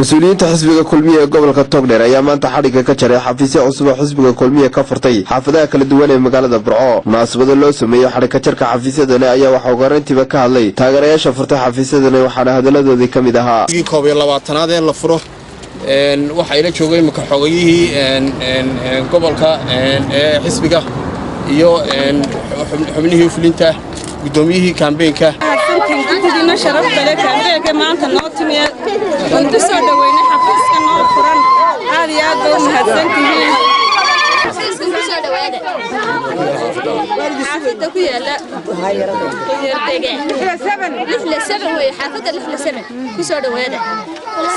مسؤولينta xisbiga Kulmiye gobolka Togdheer ayaa maanta xadhiga ka jaray xafiisyo cusub oo xisbiga Kulmiye ka furtay xaafadaha kala duwan ee magaalada Burco. Munaasabada loo sameeyay xadhiga jarka xafiisyada ayaa waxa uu garantiba ka hadlay taageerayaasha furtay xafiisyada waxaana hadaladoodii kamid ahaa. 22aad ee la furo waxa ila joogay marka xogayihii gobolka ee xisbiga iyo xubnihii fulinta gudoomiyihii campaign-ka كنتنا شرفت لك عندك ما أنت ناطمي كنت سودا وين حفظك نور فرن هذه أدوم هالسنتين حفظك سودا وين حفظك ويا لا لفلة سبن ويا حفظك لفلة سبن كسودا وين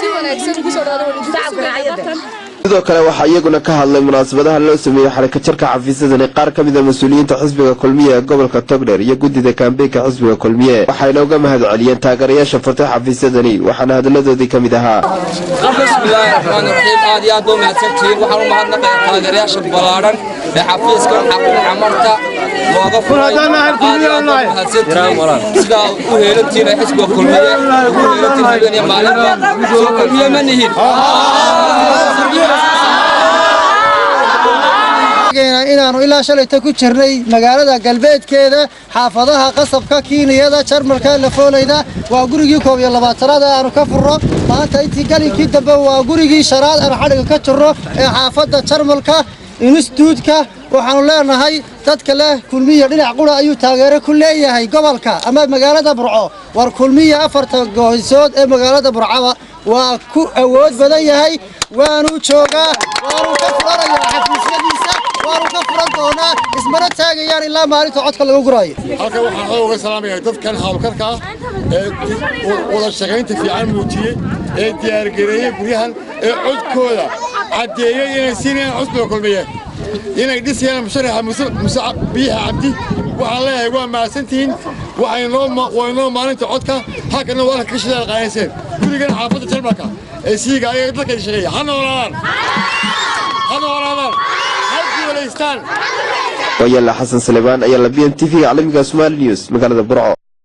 سوى نكسر كسودا وين sidoo kale waxa iyaguna ka hadlay munaasabadaha loo sameeyay xaraka jarka xafiisyada qaar ka mid ah mas'uuliyiinta xisbiga Kulmiye ee gobolka Togdheer iyo gudida campaign-ka xisbiga Kulmiye waxayna uga mahadceliyeen taageerayaasha furtay xafiisyadani waxaana hadaladoodii kamid ahaa. bismillaahi raxmaani raxiim aad iyo aad u mahadsantiin waxaan u mahadnaqayaa taageerayaasha balaaran ee xafiiska xamarta looga furay sida u heelantiin xisbiga Kulmiye u heelantiin maalinta Kulmiye ma nihin inaanu ilaa shalayta ku jirnay magaalada galbeedkeeda xaafadaha qasabka kiiniyada jarmalka la foolayda waa gurigii 12aad aanu ka furro maanta intii galinkii dambe waa gurigii sharaad aan xadhiga ka jirro ee xaafada jarmalka instituutka waxaanu leenahay dadka leh Kulmiye dhinac qura ayuu taageero ku leeyahay gobolka ama magaalada Burco war Kulmiye afarta gooysood ee magaalada Burco waa ku awood badan yahay waanu joogaa waanu ka furanayaa xafiisyadiisa waanu ka furan doonaa ismana taagayaan ilaa maalinta codka lagu guraayo halka waxaan uga salaamayaa dadkan hawlkarka ee wada shaqaynta fiican muujiyay ee diyaar gareeyay guryahan ee codkooda cadeeyay inay siinayaan codka Kulmiye inay dhisayaan musharaxa Musaab biyaha cabdi waxaan leeyahay waa maasantiin waxaynu maalinta codka halkana waa ka shaqeeyay qaayeen gurigan xaafadda jarmalka ee siiga ay dadka shaqeeyay hanoolaadaan ويلا حسن سليمان أيلا BNTV عالمي Somali News مقالة برعو.